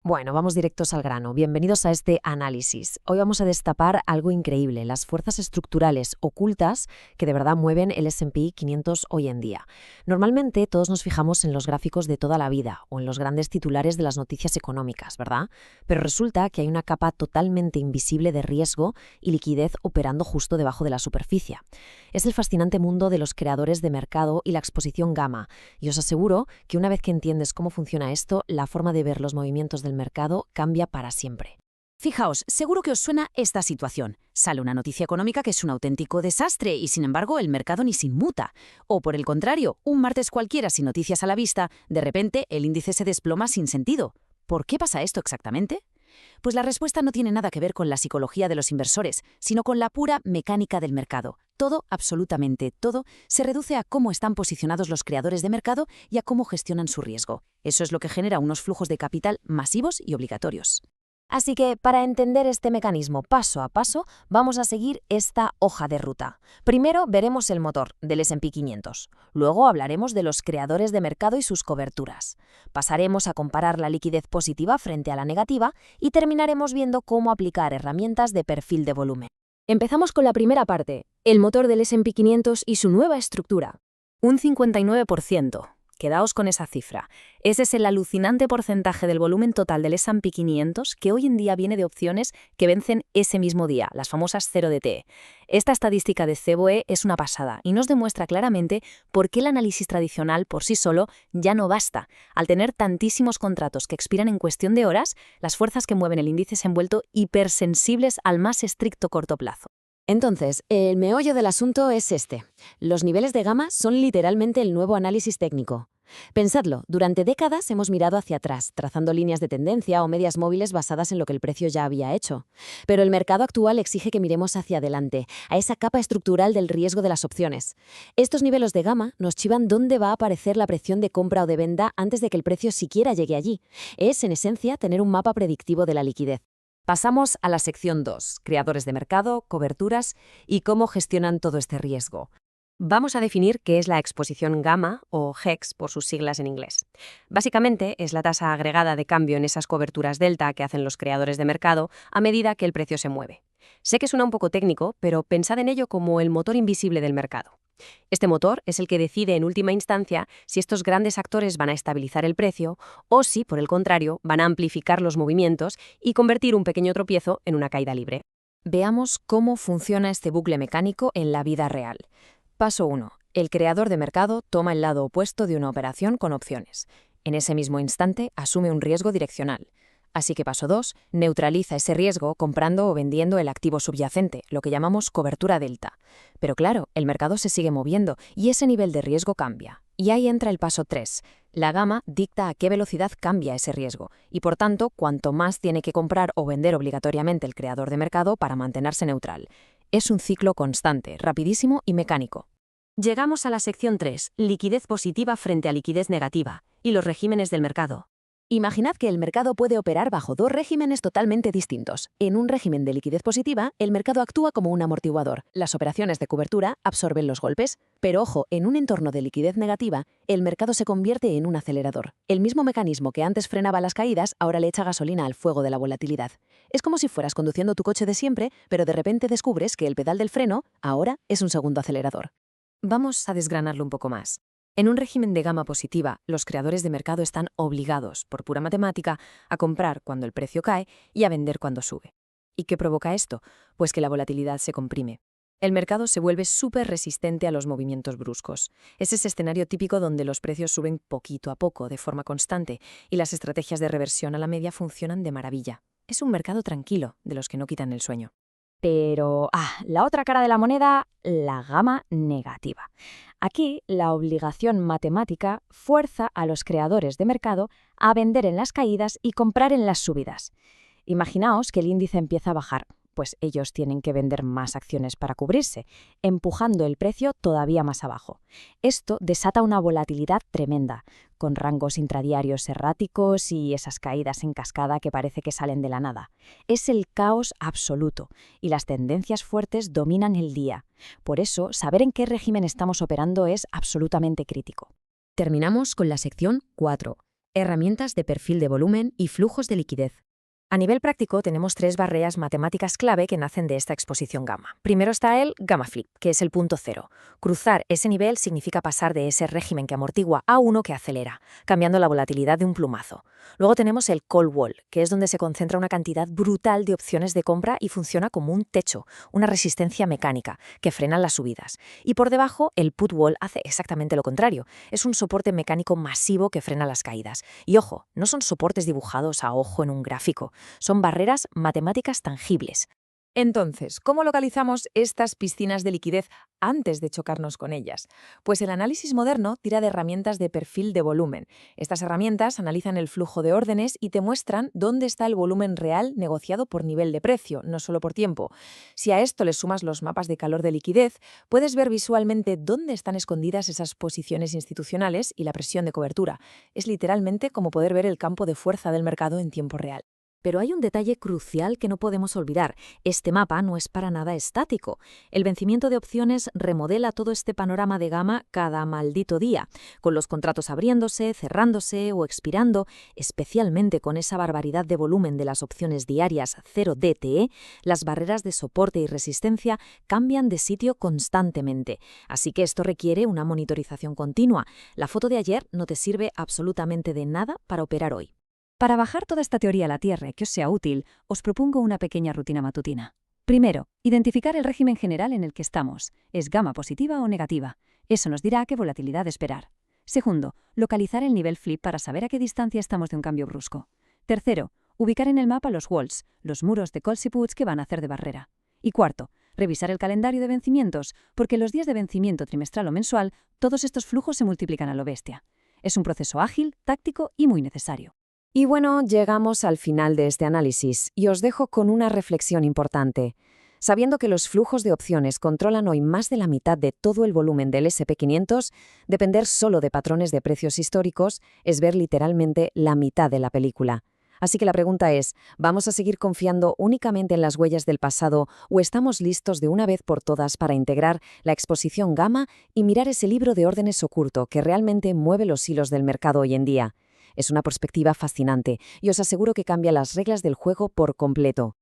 Bueno, vamos directos al grano. Bienvenidos a este análisis. Hoy vamos a destapar algo increíble, las fuerzas estructurales ocultas que de verdad mueven el S&P 500 hoy en día. Normalmente todos nos fijamos en los gráficos de toda la vida o en los grandes titulares de las noticias económicas, ¿verdad? Pero resulta que hay una capa totalmente invisible de riesgo y liquidez operando justo debajo de la superficie. Es el fascinante mundo de los creadores de mercado y la exposición gamma, y os aseguro que una vez que entiendes cómo funciona esto, la forma de ver los movimientos del mercado cambia para siempre. Fijaos, seguro que os suena esta situación. Sale una noticia económica que es un auténtico desastre y sin embargo el mercado ni se inmuta. O por el contrario, un martes cualquiera sin noticias a la vista, de repente el índice se desploma sin sentido. ¿Por qué pasa esto exactamente? Pues la respuesta no tiene nada que ver con la psicología de los inversores, sino con la pura mecánica del mercado. Todo, absolutamente todo, se reduce a cómo están posicionados los creadores de mercado y a cómo gestionan su riesgo. Eso es lo que genera unos flujos de capital masivos y obligatorios. Así que, para entender este mecanismo paso a paso, vamos a seguir esta hoja de ruta. Primero veremos el motor del S&P 500. Luego hablaremos de los creadores de mercado y sus coberturas. Pasaremos a comparar la liquidez positiva frente a la negativa y terminaremos viendo cómo aplicar herramientas de perfil de volumen. Empezamos con la primera parte, el motor del S&P 500 y su nueva estructura. Un 59%. Quedaos con esa cifra. Ese es el alucinante porcentaje del volumen total del S&P 500 que hoy en día viene de opciones que vencen ese mismo día, las famosas 0DT. Esta estadística de CBOE es una pasada y nos demuestra claramente por qué el análisis tradicional por sí solo ya no basta. Al tener tantísimos contratos que expiran en cuestión de horas, las fuerzas que mueven el índice se han vuelto hipersensibles al más estricto corto plazo. Entonces, el meollo del asunto es este. Los niveles de gamma son literalmente el nuevo análisis técnico. Pensadlo, durante décadas hemos mirado hacia atrás, trazando líneas de tendencia o medias móviles basadas en lo que el precio ya había hecho. Pero el mercado actual exige que miremos hacia adelante, a esa capa estructural del riesgo de las opciones. Estos niveles de gamma nos chivan dónde va a aparecer la presión de compra o de venta antes de que el precio siquiera llegue allí. Es, en esencia, tener un mapa predictivo de la liquidez. Pasamos a la sección 2, creadores de mercado, coberturas y cómo gestionan todo este riesgo. Vamos a definir qué es la exposición gamma o HEX por sus siglas en inglés. Básicamente es la tasa agregada de cambio en esas coberturas delta que hacen los creadores de mercado a medida que el precio se mueve. Sé que suena un poco técnico, pero pensad en ello como el motor invisible del mercado. Este motor es el que decide en última instancia si estos grandes actores van a estabilizar el precio o si, por el contrario, van a amplificar los movimientos y convertir un pequeño tropiezo en una caída libre. Veamos cómo funciona este bucle mecánico en la vida real. Paso 1. El creador de mercado toma el lado opuesto de una operación con opciones. En ese mismo instante asume un riesgo direccional. Así que paso 2, neutraliza ese riesgo comprando o vendiendo el activo subyacente, lo que llamamos cobertura delta. Pero claro, el mercado se sigue moviendo y ese nivel de riesgo cambia. Y ahí entra el paso 3. La gamma dicta a qué velocidad cambia ese riesgo y, por tanto, cuánto más tiene que comprar o vender obligatoriamente el creador de mercado para mantenerse neutral. Es un ciclo constante, rapidísimo y mecánico. Llegamos a la sección 3, liquidez positiva frente a liquidez negativa, y los regímenes del mercado. Imaginad que el mercado puede operar bajo dos regímenes totalmente distintos. En un régimen de liquidez positiva, el mercado actúa como un amortiguador. Las operaciones de cobertura absorben los golpes. Pero ojo, en un entorno de liquidez negativa, el mercado se convierte en un acelerador. El mismo mecanismo que antes frenaba las caídas, ahora le echa gasolina al fuego de la volatilidad. Es como si fueras conduciendo tu coche de siempre, pero de repente descubres que el pedal del freno ahora es un segundo acelerador. Vamos a desgranarlo un poco más. En un régimen de gamma positiva, los creadores de mercado están obligados, por pura matemática, a comprar cuando el precio cae y a vender cuando sube. ¿Y qué provoca esto? Pues que la volatilidad se comprime. El mercado se vuelve súper resistente a los movimientos bruscos. Es ese escenario típico donde los precios suben poquito a poco, de forma constante, y las estrategias de reversión a la media funcionan de maravilla. Es un mercado tranquilo, de los que no quitan el sueño. Pero, la otra cara de la moneda, la gamma negativa. Aquí, la obligación matemática fuerza a los creadores de mercado a vender en las caídas y comprar en las subidas. Imaginaos que el índice empieza a bajar, pues ellos tienen que vender más acciones para cubrirse, empujando el precio todavía más abajo. Esto desata una volatilidad tremenda, con rangos intradiarios erráticos y esas caídas en cascada que parece que salen de la nada. Es el caos absoluto y las tendencias fuertes dominan el día. Por eso, saber en qué régimen estamos operando es absolutamente crítico. Terminamos con la sección 4, Herramientas de perfil de volumen y flujos de liquidez. A nivel práctico, tenemos 3 barreras matemáticas clave que nacen de esta exposición gamma. Primero está el gamma flip, que es el punto cero. Cruzar ese nivel significa pasar de ese régimen que amortigua a uno que acelera, cambiando la volatilidad de un plumazo. Luego tenemos el call wall, que es donde se concentra una cantidad brutal de opciones de compra y funciona como un techo, una resistencia mecánica, que frena las subidas. Y por debajo, el put wall hace exactamente lo contrario. Es un soporte mecánico masivo que frena las caídas. Y ojo, no son soportes dibujados a ojo en un gráfico. Son barreras matemáticas tangibles. Entonces, ¿cómo localizamos estas piscinas de liquidez antes de chocarnos con ellas? Pues el análisis moderno tira de herramientas de perfil de volumen. Estas herramientas analizan el flujo de órdenes y te muestran dónde está el volumen real negociado por nivel de precio, no solo por tiempo. Si a esto le sumas los mapas de calor de liquidez, puedes ver visualmente dónde están escondidas esas posiciones institucionales y la presión de cobertura. Es literalmente como poder ver el campo de fuerza del mercado en tiempo real. Pero hay un detalle crucial que no podemos olvidar. Este mapa no es para nada estático. El vencimiento de opciones remodela todo este panorama de gamma cada maldito día, con los contratos abriéndose, cerrándose o expirando, especialmente con esa barbaridad de volumen de las opciones diarias 0 DTE, las barreras de soporte y resistencia cambian de sitio constantemente. Así que esto requiere una monitorización continua. La foto de ayer no te sirve absolutamente de nada para operar hoy. Para bajar toda esta teoría a la tierra y que os sea útil, os propongo una pequeña rutina matutina. Primero, identificar el régimen general en el que estamos. ¿Es gamma positiva o negativa? Eso nos dirá qué volatilidad esperar. Segundo, localizar el nivel flip para saber a qué distancia estamos de un cambio brusco. Tercero, ubicar en el mapa los walls, los muros de calls y puts que van a hacer de barrera. Y cuarto, revisar el calendario de vencimientos, porque los días de vencimiento trimestral o mensual, todos estos flujos se multiplican a lo bestia. Es un proceso ágil, táctico y muy necesario. Y bueno, llegamos al final de este análisis y os dejo con una reflexión importante. Sabiendo que los flujos de opciones controlan hoy más de la mitad de todo el volumen del S&P 500, depender solo de patrones de precios históricos es ver literalmente la mitad de la película. Así que la pregunta es, ¿vamos a seguir confiando únicamente en las huellas del pasado o estamos listos de una vez por todas para integrar la exposición gamma y mirar ese libro de órdenes oculto que realmente mueve los hilos del mercado hoy en día? Es una perspectiva fascinante y os aseguro que cambia las reglas del juego por completo.